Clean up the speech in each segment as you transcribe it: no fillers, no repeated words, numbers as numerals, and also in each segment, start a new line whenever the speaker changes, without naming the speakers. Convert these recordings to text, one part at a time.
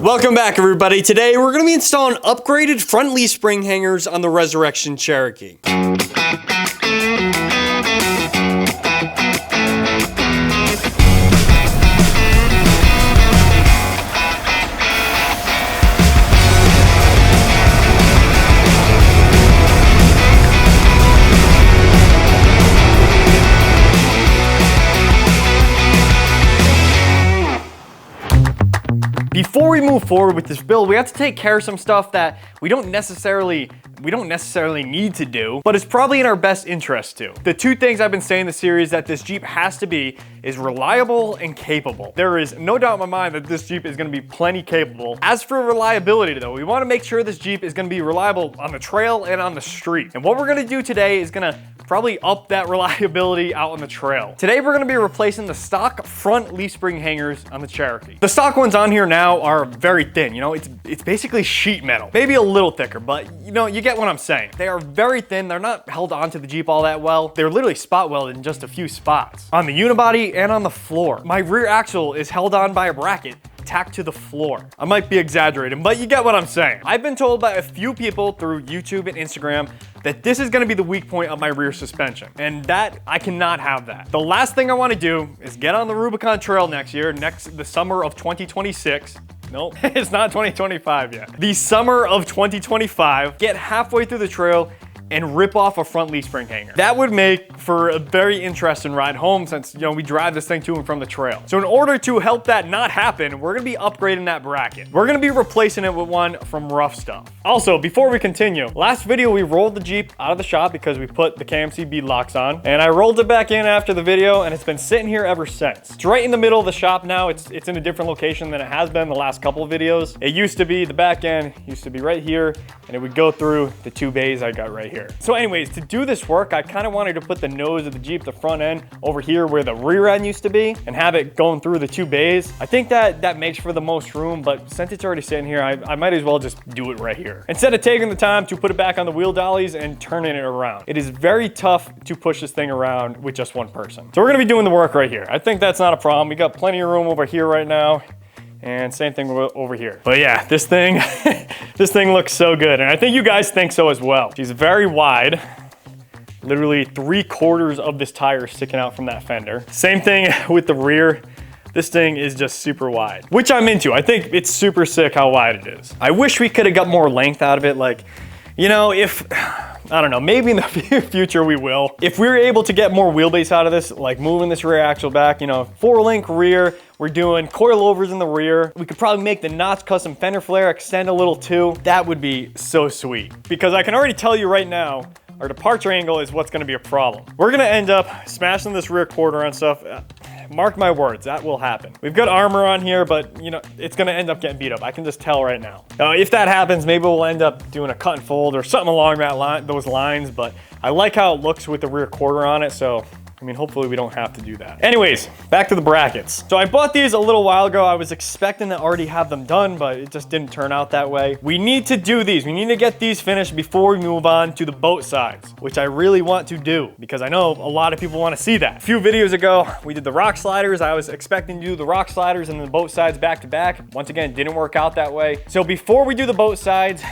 Welcome back, everybody. Today we're going to be installing upgraded front leaf spring hangers on the Resurrection Cherokee. Before we move forward with this build, we have to take care of some stuff that we don't necessarily need to do, but it's probably in our best interest to. The two things I've been saying in the series that this Jeep has to be is reliable and capable. There is no doubt in my mind that this Jeep is going to be plenty capable. As for reliability though, we want to make sure this Jeep is going to be reliable on the trail and on the street. And what we're going to do today is going to probably up that reliability out on the trail. Today we're going to be replacing the stock front leaf spring hangers on the Cherokee. The stock ones on here now are very thin, you know, it's basically sheet metal. Maybe a little thicker, but you know, you get what I'm saying. They are very thin, they're not held onto the Jeep all that well. They're literally spot welded in just a few spots. On the unibody and on the floor. My rear axle is held on by a bracket tacked to the floor. I might be exaggerating, but you get what I'm saying. I've been told by a few people through YouTube and Instagram that this is gonna be the weak point of my rear suspension. And that, I cannot have that. The last thing I wanna do is get on the Rubicon Trail next year, the summer of 2026. Nope, it's not 2025 yet. The summer of 2025, get halfway through the trail and rip off a front leaf spring hanger. That would make for a very interesting ride home since, you know, we drive this thing to and from the trail. So in order to help that not happen, we're gonna be upgrading that bracket. We're gonna be replacing it with one from Ruff stuff. Also, before we continue, last video we rolled the Jeep out of the shop because we put the KMC bead locks on, and I rolled it back in after the video and it's been sitting here ever since. It's right in the middle of the shop now. It's in a different location than it has been the last couple of videos. It used to be, the back end used to be right here, and it would go through the two bays I got right here. So anyways, to do this work, I kind of wanted to put the nose of the Jeep, the front end, over here where the rear end used to be, and have it going through the two bays. I think that makes for the most room, but since it's already sitting here, I might as well just do it right here. Instead of taking the time to put it back on the wheel dollies and turning it around. It is very tough to push this thing around with just one person. So we're gonna be doing the work right here. I think that's not a problem. We got plenty of room over here right now. And same thing over here. But yeah, this thing, this thing looks so good. And I think you guys think so as well. She's very wide. Literally 3/4 of this tire sticking out from that fender. Same thing with the rear. This thing is just super wide, which I'm into. I think it's super sick how wide it is. I wish we could have got more length out of it. Like, you know, I don't know, maybe in the future we will. If we were able to get more wheelbase out of this, like moving this rear axle back, you know, 4-link rear, we're doing coilovers in the rear. We could probably make the Knott's custom fender flare extend a little too. That would be so sweet. Because I can already tell you right now, our departure angle is what's gonna be a problem. We're gonna end up smashing this rear quarter on stuff. Mark my words, that will happen. We've got armor on here, but you know, it's gonna end up getting beat up. I can just tell right now. If that happens, maybe we'll end up doing a cut and fold or something along those lines, but I like how it looks with the rear quarter on it, so I mean, hopefully we don't have to do that. Anyways, back to the brackets. So I bought these a little while ago. I was expecting to already have them done, but it just didn't turn out that way. We need to do these. We need to get these finished before we move on to the boat sides, which I really want to do because I know a lot of people want to see that. A few videos ago, we did the rock sliders. I was expecting to do the rock sliders and the boat sides back to back. Once again, didn't work out that way. So before we do the boat sides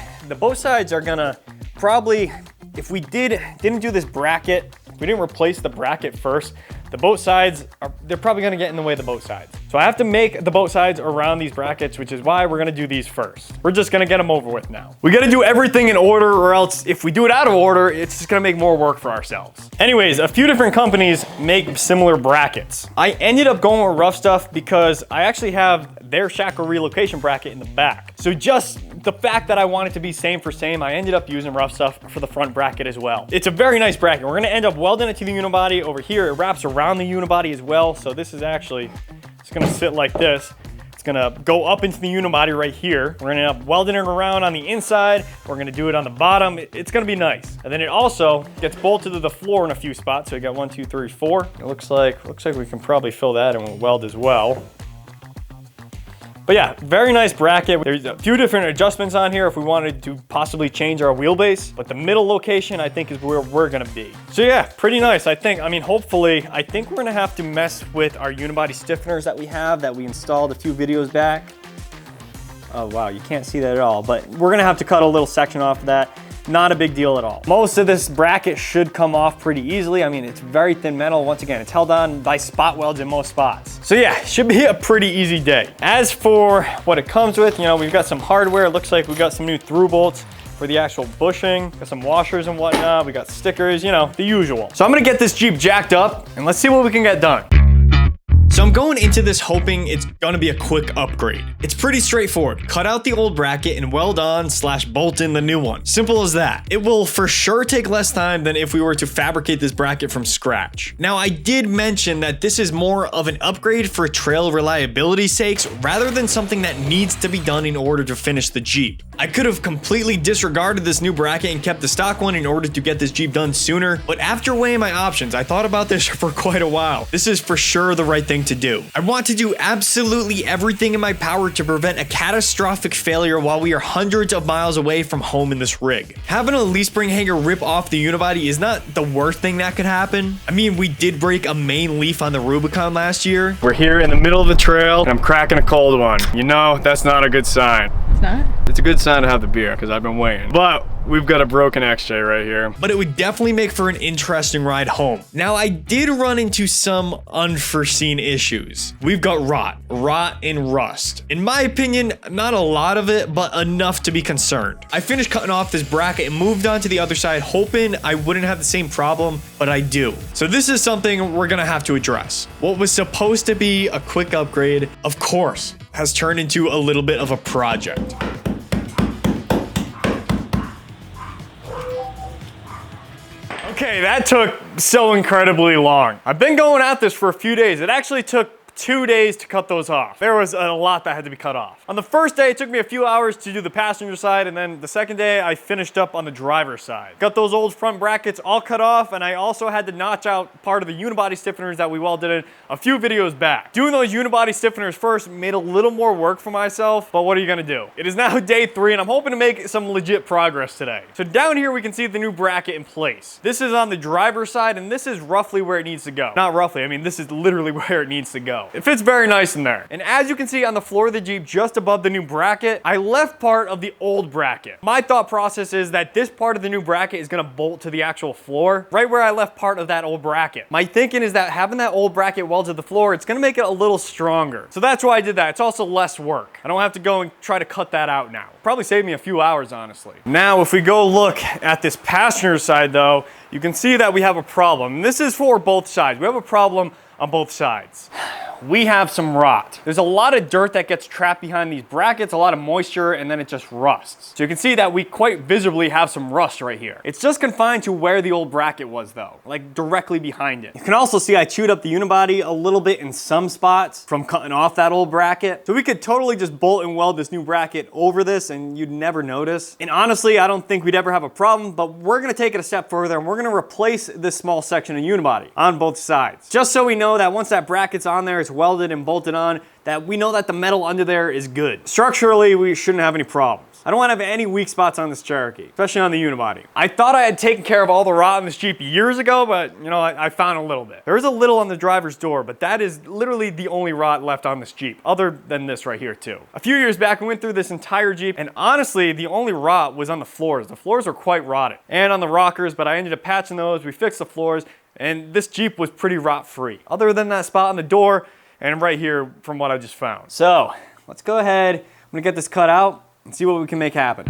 are gonna probably, if we didn't do this bracket, we didn't replace the bracket first, the boat sides, they're probably gonna get in the way of the boat sides. So I have to make the boat sides around these brackets, which is why we're gonna do these first. We're just gonna get them over with now. We gotta do everything in order, or else if we do it out of order, it's just gonna make more work for ourselves. Anyways, a few different companies make similar brackets. I ended up going with Ruff stuff because I actually have their shackle relocation bracket in the back. So just the fact that I want it to be same for same, I ended up using Ruff stuff for the front bracket as well. It's a very nice bracket. We're gonna end up welding it to the unibody over here. It wraps around the unibody as well. So this is actually, it's gonna sit like this. It's gonna go up into the unibody right here. We're gonna end up welding it around on the inside. We're gonna do it on the bottom. It's gonna be nice. And then it also gets bolted to the floor in a few spots. So we got 1, 2, 3, 4. It looks like we can probably fill that in with weld as well. But yeah, very nice bracket. There's a few different adjustments on here if we wanted to possibly change our wheelbase, but the middle location I think is where we're gonna be. So yeah, pretty nice. I think, I mean, hopefully, I think we're gonna have to mess with our unibody stiffeners that we installed a few videos back. Oh wow, you can't see that at all, but we're gonna have to cut a little section off of that. Not a big deal at all. Most of this bracket should come off pretty easily. I mean, it's very thin metal. Once again, it's held on by spot welds in most spots. So yeah, should be a pretty easy day. As for what it comes with, you know, we've got some hardware. It looks like we got some new through bolts for the actual bushing, got some washers and whatnot. We got stickers, you know, the usual. So I'm gonna get this Jeep jacked up and let's see what we can get done. So I'm going into this hoping it's gonna be a quick upgrade. It's pretty straightforward. Cut out the old bracket and weld on / bolt in the new one. Simple as that. It will for sure take less time than if we were to fabricate this bracket from scratch. Now I did mention that this is more of an upgrade for trail reliability sakes rather than something that needs to be done in order to finish the Jeep. I could have completely disregarded this new bracket and kept the stock one in order to get this Jeep done sooner, but after weighing my options, I thought about this for quite a while. This is for sure the right thing to do. I want to do absolutely everything in my power to prevent a catastrophic failure while we are hundreds of miles away from home in this rig. Having a leaf spring hanger rip off the unibody is not the worst thing that could happen. I mean, we did break a main leaf on the Rubicon last year. We're here in the middle of the trail and I'm cracking a cold one. You know, that's not a good sign.
It's not?
It's a good sign to have the beer because I've been waiting. But we've got a broken XJ right here. But it would definitely make for an interesting ride home. Now, I did run into some unforeseen issues. We've got rot and rust. In my opinion, not a lot of it, but enough to be concerned. I finished cutting off this bracket and moved on to the other side, hoping I wouldn't have the same problem, but I do. So this is something we're gonna have to address. What was supposed to be a quick upgrade, of course, has turned into a little bit of a project. Okay, that took so incredibly long. I've been going at this for a few days. It actually took 2 days to cut those off. There was a lot that had to be cut off. On the first day, it took me a few hours to do the passenger side, and then the second day, I finished up on the driver's side. Got those old front brackets all cut off, and I also had to notch out part of the unibody stiffeners that we welded in a few videos back. Doing those unibody stiffeners first made a little more work for myself, but what are you gonna do? It is now day 3, and I'm hoping to make some legit progress today. So down here, we can see the new bracket in place. This is on the driver's side, and this is roughly where it needs to go. Not roughly, I mean, this is literally where it needs to go. It fits very nice in there. And as you can see on the floor of the Jeep, just above the new bracket, I left part of the old bracket. My thought process is that this part of the new bracket is gonna bolt to the actual floor, right where I left part of that old bracket. My thinking is that having that old bracket welded to the floor, it's gonna make it a little stronger. So that's why I did that. It's also less work. I don't have to go and try to cut that out now. Probably saved me a few hours, honestly. Now, if we go look at this passenger side though, you can see that we have a problem. And this is for both sides. We have a problem on both sides. We have some rot. There's a lot of dirt that gets trapped behind these brackets, a lot of moisture, and then it just rusts. So you can see that we quite visibly have some rust right here. It's just confined to where the old bracket was though, like directly behind it. You can also see I chewed up the unibody a little bit in some spots from cutting off that old bracket. So we could totally just bolt and weld this new bracket over this and you'd never notice. And honestly, I don't think we'd ever have a problem, but we're gonna take it a step further and we're gonna replace this small section of unibody on both sides. Just so we know that once that bracket's on there, it's welded and bolted on, that we know that the metal under there is good. Structurally, we shouldn't have any problems. I don't want to have any weak spots on this Cherokee, especially on the unibody. I thought I had taken care of all the rot in this Jeep years ago, but you know, I found a little bit. There is a little on the driver's door, but that is literally the only rot left on this Jeep, other than this right here too. A few years back, we went through this entire Jeep, and honestly, the only rot was on the floors. The floors were quite rotted, and on the rockers, but I ended up patching those. We fixed the floors, and this Jeep was pretty rot-free, other than that spot on the door, and right here from what I just found. So let's go ahead. I'm gonna get this cut out and see what we can make happen.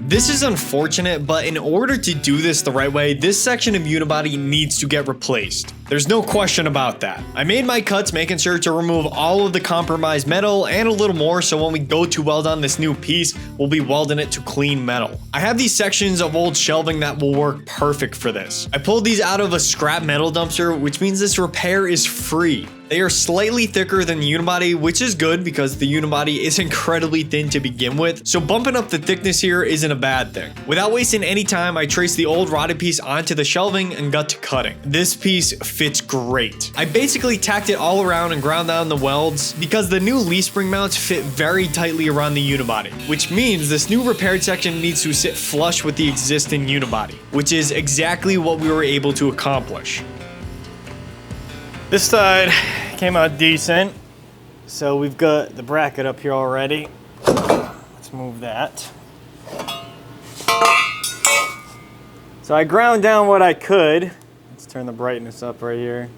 This is unfortunate, but in order to do this the right way, this section of unibody needs to get replaced. There's no question about that. I made my cuts making sure to remove all of the compromised metal and a little more, so when we go to weld on this new piece, we'll be welding it to clean metal. I have these sections of old shelving that will work perfect for this. I pulled these out of a scrap metal dumpster, which means this repair is free.
They are slightly thicker than the unibody, which is good because the unibody is incredibly thin to begin with, so bumping up the thickness here isn't a bad thing. Without wasting any time, I traced the old rotted piece onto the shelving and got to cutting. This piece fits great. I basically tacked it all around and ground down the welds because the new leaf spring mounts fit very tightly around the unibody, which means this new repaired section needs to sit flush with the existing unibody, which is exactly what we were able to accomplish.
This side came out decent. So we've got the bracket up here already. Let's move that. So I ground down what I could. Let's turn the brightness up right here.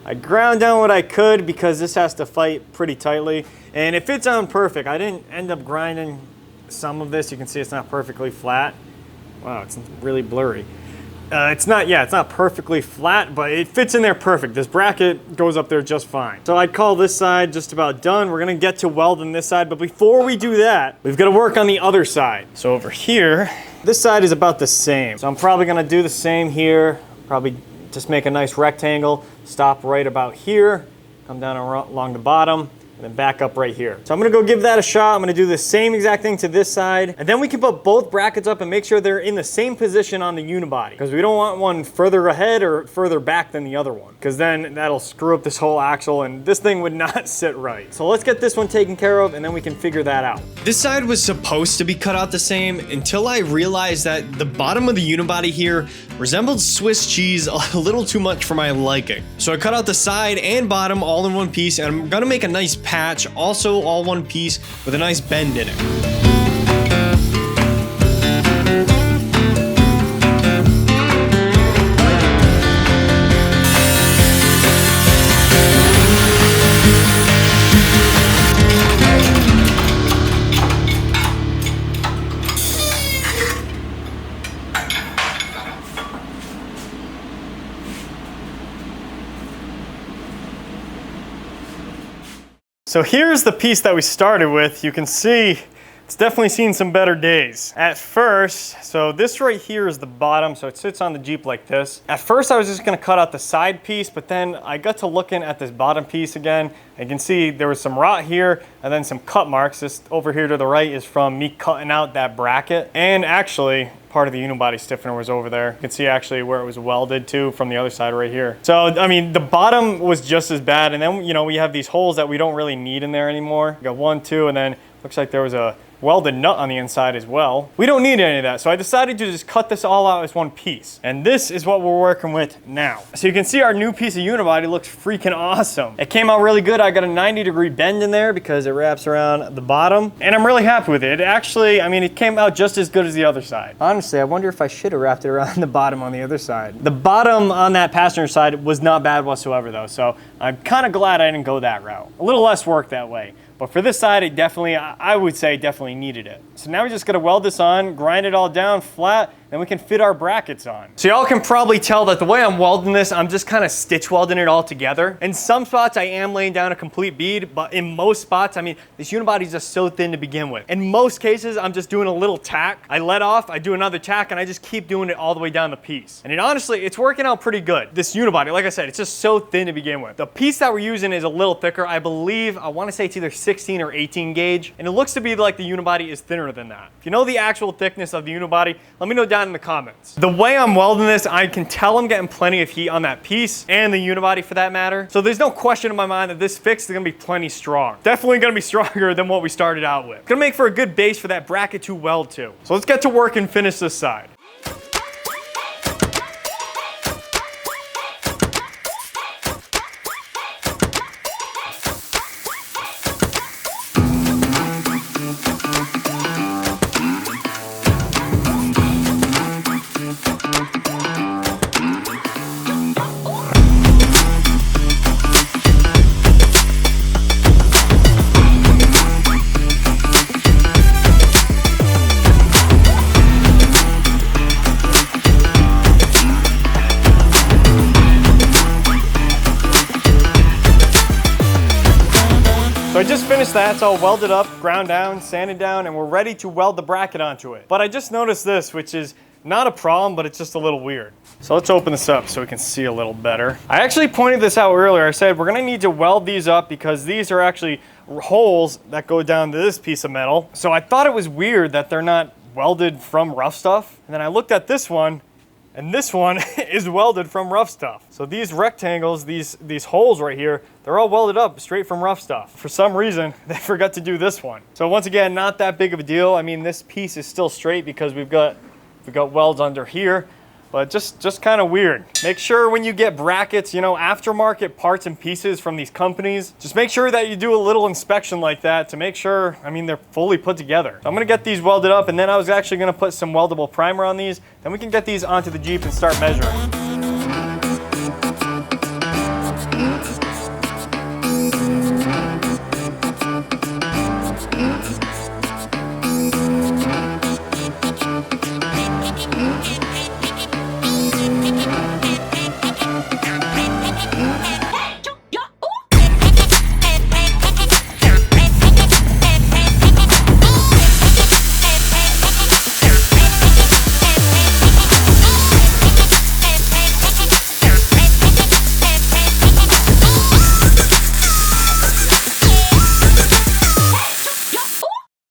I ground down what I could because this has to fight pretty tightly. And it fits on perfect. I didn't end up grinding some of this. You can see it's not perfectly flat. Wow, it's really blurry. It's not perfectly flat, but it fits in there perfect. This bracket goes up there just fine. So I'd call this side just about done. We're gonna get to welding this side, but before we do that, we've gotta work on the other side. So over here, this side is about the same. So I'm probably gonna do the same here. Probably just make a nice rectangle, stop right about here, come down along the bottom, and then back up right here. So I'm gonna go give that a shot. I'm gonna do the same exact thing to this side, and then we can put both brackets up and make sure they're in the same position on the unibody, because we don't want one further ahead or further back than the other one, because then that'll screw up this whole axle and this thing would not sit right. So let's get this one taken care of and then we can figure that out.
This side was supposed to be cut out the same until I realized that the bottom of the unibody here resembled Swiss cheese a little too much for my liking. So I cut out the side and bottom all in one piece, and I'm gonna make a nice patch, also all one piece with a nice bend in it.
So here's the piece that we started with. You can see it's definitely seen some better days. At first, so this right here is the bottom, so it sits on the Jeep like this. At first I was just gonna cut out the side piece, but then I got to looking at this bottom piece again. You can see there was some rot here and then some cut marks. This over here to the right is from me cutting out that bracket. And actually, part of the unibody stiffener was over there. You can see actually where it was welded to from the other side right here. So, I mean, the bottom was just as bad. And then, you know, we have these holes that we don't really need in there anymore. We got 1, 2, and then looks like there was a welded nut on the inside as well. We don't need any of that, so I decided to just cut this all out as one piece. And this is what we're working with now. So you can see our new piece of unibody looks freaking awesome. It came out really good. I got a 90-degree bend in there because it wraps around the bottom, and I'm really happy with it. It actually, I mean, it came out just as good as the other side. Honestly, I wonder if I should have wrapped it around the bottom on the other side. The bottom on that passenger side was not bad whatsoever though, so I'm kind of glad I didn't go that route. A little less work that way. But for this side, it definitely, I would say, definitely needed it. So now we just gotta weld this on, grind it all down flat, then we can fit our brackets on. So y'all can probably tell that the way I'm welding this, I'm just kind of stitch welding it all together. In some spots, I am laying down a complete bead, but in most spots, I mean, this unibody is just so thin to begin with. In most cases, I'm just doing a little tack. I let off, I do another tack, and I just keep doing it all the way down the piece. And honestly, it's working out pretty good. This unibody, like I said, it's just so thin to begin with. The piece that we're using is a little thicker. I believe, I wanna say it's either 16 or 18 gauge, and it looks to be like the unibody is thinner than that. If you know the actual thickness of the unibody, let me know down in the comments. The way I'm welding this, I can tell I'm getting plenty of heat on that piece and the unibody for that matter. So there's no question in my mind that this fix is gonna be plenty strong. Definitely gonna be stronger than what we started out with. Gonna make for a good base for that bracket to weld to. So let's get to work and finish this side. So I just finished that, it's all welded up, ground down, sanded down, and we're ready to weld the bracket onto it. But I just noticed this, which is not a problem, but it's just a little weird. So let's open this up so we can see a little better. I actually pointed this out earlier. I said we're gonna need to weld these up because these are actually holes that go down to this piece of metal. So I thought it was weird that they're not welded from Ruff stuff. And then I looked at this one, and this one is welded from Ruff stuff. So these rectangles, these holes right here, they're all welded up straight from Ruff stuff. For some reason, they forgot to do this one. So once again, not that big of a deal. I mean, this piece is still straight because we've got welds under here, but just kind of weird. Make sure when you get brackets, you know, aftermarket parts and pieces from these companies, just make sure that you do a little inspection like that to make sure, I mean, they're fully put together. So I'm gonna get these welded up, and then I was actually gonna put some weldable primer on these, then we can get these onto the Jeep and start measuring.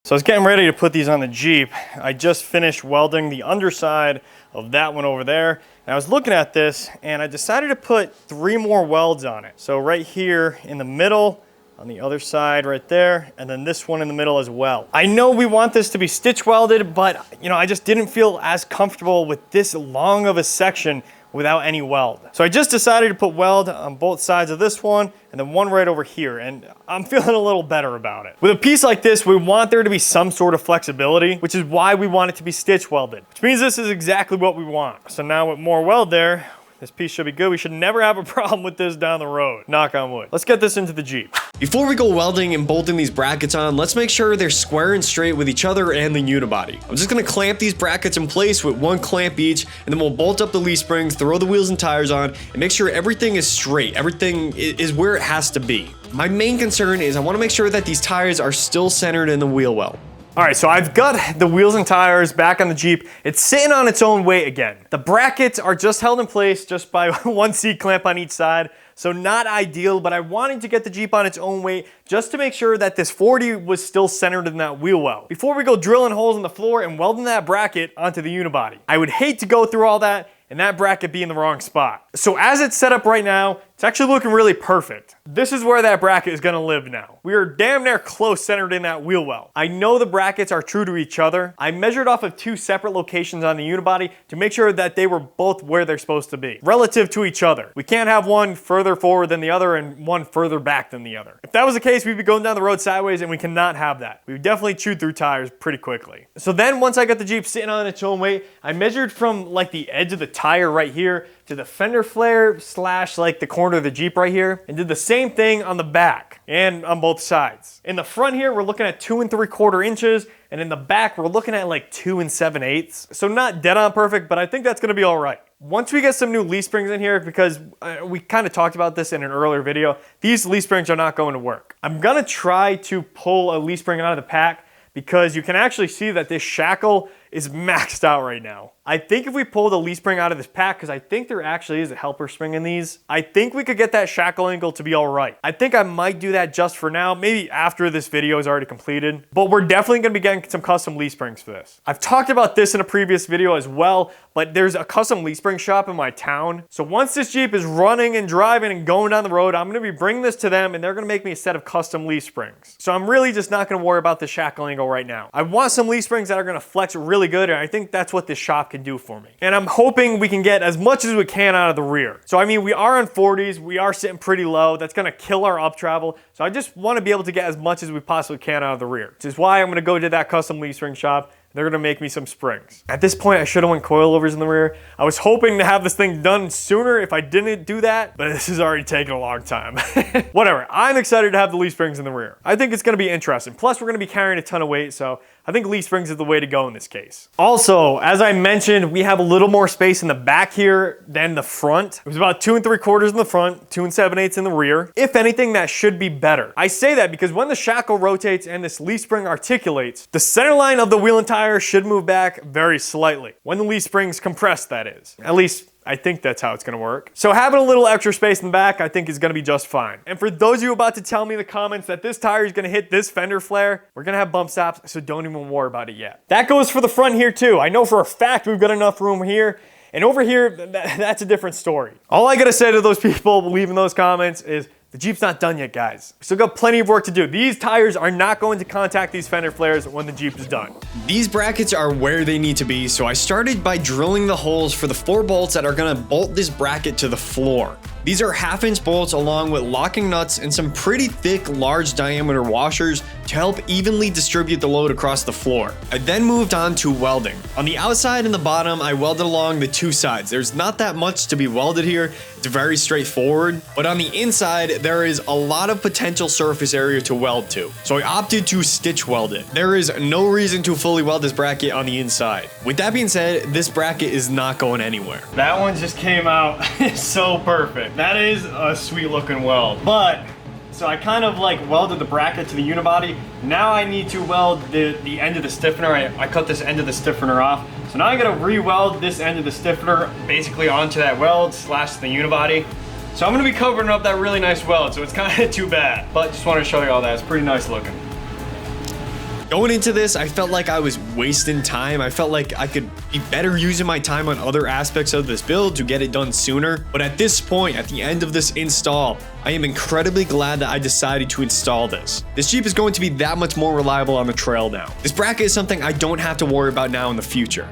So I was getting ready to put these on the Jeep. I just finished welding the underside of that one over there. And I was looking at this and I decided to put 3 more welds on it. So right here in the middle, on the other side right there, and then this one in the middle as well. I know we want this to be stitch welded, but you know, I just didn't feel as comfortable with this long of a section without any weld. So I just decided to put weld on both sides of this one and then one right over here, and I'm feeling a little better about it. With a piece like this, we want there to be some sort of flexibility, which is why we want it to be stitch welded, which means this is exactly what we want. So now with more weld there, this piece should be good. We should never have a problem with this down the road. Knock on wood. Let's get this into the Jeep.
Before we go welding and bolting these brackets on, let's make sure they're square and straight with each other and the unibody. I'm just gonna clamp these brackets in place with 1 clamp each, and then we'll bolt up the leaf springs, throw the wheels and tires on, and make sure everything is straight. Everything is where it has to be. My main concern is I wanna make sure that these tires are still centered in the wheel well.
All right, so I've got the wheels and tires back on the Jeep. It's sitting on its own weight again. The brackets are just held in place just by 1 C-clamp on each side, so not ideal, but I wanted to get the Jeep on its own weight just to make sure that this 40 was still centered in that wheel well before we go drilling holes in the floor and welding that bracket onto the unibody. I would hate to go through all that and that bracket be in the wrong spot. So as it's set up right now, it's actually looking really perfect. This is where that bracket is gonna live now. We are damn near close centered in that wheel well. I know the brackets are true to each other. I measured off of 2 separate locations on the unibody to make sure that they were both where they're supposed to be, relative to each other. We can't have one further forward than the other and one further back than the other. If that was the case, we'd be going down the road sideways, and we cannot have that. We would definitely chew through tires pretty quickly. So then once I got the Jeep sitting on its own weight, I measured from like the edge of the tire right here to the fender flare slash like the corner of the Jeep right here, and did the same thing on the back and on both sides. In the front here, we're looking at 2 3/4 inches, and in the back, we're looking at like 2 7/8. So not dead on perfect, but I think that's gonna be all right. Once we get some new leaf springs in here, because we kind of talked about this in an earlier video, these leaf springs are not going to work. I'm gonna try to pull a leaf spring out of the pack because you can actually see that this shackle is maxed out right now. I think if we pull the leaf spring out of this pack, because I think there actually is a helper spring in these, I think we could get that shackle angle to be all right. I think I might do that just for now, maybe after this video is already completed, but we're definitely gonna be getting some custom leaf springs for this. I've talked about this in a previous video as well, but there's a custom leaf spring shop in my town. So once this Jeep is running and driving and going down the road, I'm gonna be bringing this to them and they're gonna make me a set of custom leaf springs. So I'm really just not gonna worry about the shackle angle right now. I want some leaf springs that are gonna flex really good, and I think that's what this shop can do for me. And I'm hoping we can get as much as we can out of the rear. So I mean, we are on 40s, we are sitting pretty low, that's gonna kill our up travel. So I just wanna be able to get as much as we possibly can out of the rear, which is why I'm gonna go to that custom leaf spring shop. They're gonna make me some springs. At this point, I should have went coilovers in the rear. I was hoping to have this thing done sooner if I didn't do that, but this has already taken a long time. Whatever, I'm excited to have the leaf springs in the rear. I think it's gonna be interesting. Plus, we're gonna be carrying a ton of weight, so I think leaf springs is the way to go in this case. Also, as I mentioned, we have a little more space in the back here than the front. It was about 2 3/4 in the front, 2 7/8 in the rear. If anything, that should be better. I say that because when the shackle rotates and this leaf spring articulates, the center line of the wheel and tire tire should move back very slightly. When the leaf springs compress, that is. At least, I think that's how it's gonna work. So having a little extra space in the back, I think is gonna be just fine. And for those of you about to tell me in the comments that this tire is gonna hit this fender flare, we're gonna have bump stops, so don't even worry about it yet. That goes for the front here too. I know for a fact we've got enough room here. And over here, that's a different story. All I gotta say to those people leaving those comments is, the Jeep's not done yet, guys. We still got plenty of work to do. These tires are not going to contact these fender flares when the Jeep is done.
These brackets are where they need to be, so I started by drilling the holes for the 4 bolts that are gonna bolt this bracket to the floor. These are 1/2-inch bolts along with locking nuts and some pretty thick, large diameter washers to help evenly distribute the load across the floor. I then moved on to welding. On the outside and the bottom, I welded along the 2 sides. There's not that much to be welded here. It's very straightforward. But on the inside, there is a lot of potential surface area to weld to. So I opted to stitch weld it. There is no reason to fully weld this bracket on the inside. With that being said, this bracket is not going anywhere.
That one just came out so perfect. That is a sweet looking weld. But, so I kind of like welded the bracket to the unibody. Now I need to weld the end of the stiffener. I cut this end of the stiffener off. So now I gotta re-weld this end of the stiffener basically onto that weld / the unibody. So I'm gonna be covering up that really nice weld, so it's kind of too bad. But just wanted to show you all that. It's pretty nice looking.
Going into this, I felt like I was wasting time. I felt like I could be better using my time on other aspects of this build to get it done sooner. But at this point, at the end of this install, I am incredibly glad that I decided to install this. This Jeep is going to be that much more reliable on the trail now. This bracket is something I don't have to worry about now in the future.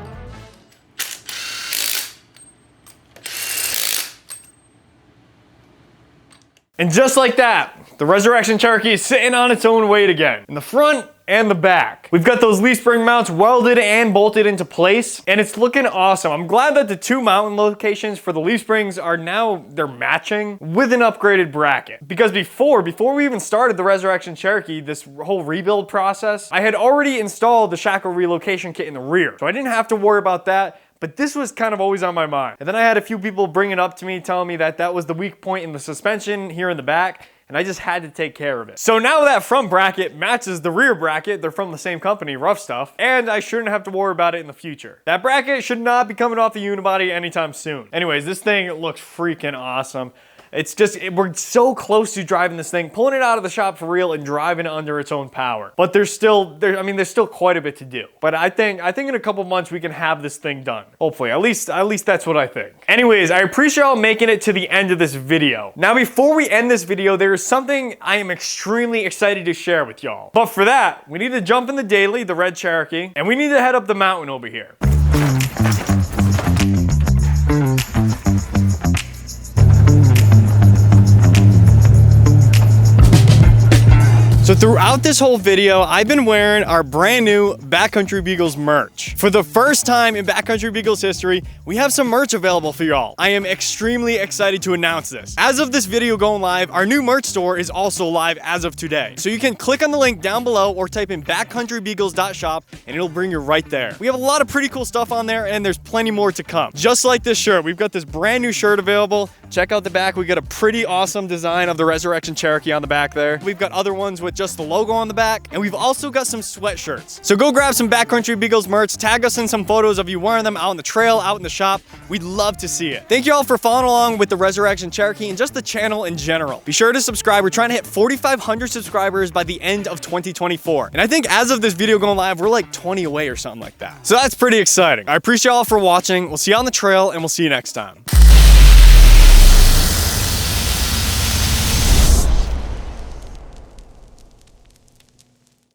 And just like that, the Resurrection Cherokee is sitting on its own weight again. In the front and the back. We've got those leaf spring mounts welded and bolted into place, and it's looking awesome. I'm glad that the 2 mounting locations for the leaf springs are now, they're matching with an upgraded bracket. Because before we even started the Resurrection Cherokee, this whole rebuild process, I had already installed the shackle relocation kit in the rear. So I didn't have to worry about that. But this was kind of always on my mind. And then I had a few people bring it up to me, telling me that that was the weak point in the suspension here in the back, and I just had to take care of it. So now that front bracket matches the rear bracket, they're from the same company, Ruff stuff, and I shouldn't have to worry about it in the future. That bracket should not be coming off the unibody anytime soon. Anyways, this thing looks freaking awesome. It's just, we're so close to driving this thing, pulling it out of the shop for real and driving it under its own power. But there's still quite a bit to do. But I think in a couple months we can have this thing done. Hopefully, at least that's what I think. Anyways, I appreciate y'all making it to the end of this video. Now, before we end this video, there is something I am extremely excited to share with y'all. But for that, we need to jump in the daily, the red Cherokee, and we need to head up the mountain over here. So throughout this whole video, I've been wearing our brand new Backcountry Beagles merch. For the first time in Backcountry Beagles history, we have some merch available for y'all. I am extremely excited to announce this. As of this video going live, our new merch store is also live as of today. So you can click on the link down below or type in backcountrybeagles.shop and it'll bring you right there. We have a lot of pretty cool stuff on there and there's plenty more to come. Just like this shirt, we've got this brand new shirt available. Check out the back. We got a pretty awesome design of the Resurrection Cherokee on the back there. We've got other ones with just the logo on the back, and we've also got some sweatshirts. So go grab some Backcountry Beagles merch, tag us in some photos of you wearing them out on the trail, out in the shop. We'd love to see it. Thank you all for following along with the Resurrection Cherokee and just the channel in general. Be sure to subscribe. We're trying to hit 4,500 subscribers by the end of 2024. And I think as of this video going live, we're like 20 away or something like that. So that's pretty exciting. I appreciate y'all for watching. We'll see you on the trail and we'll see you next time.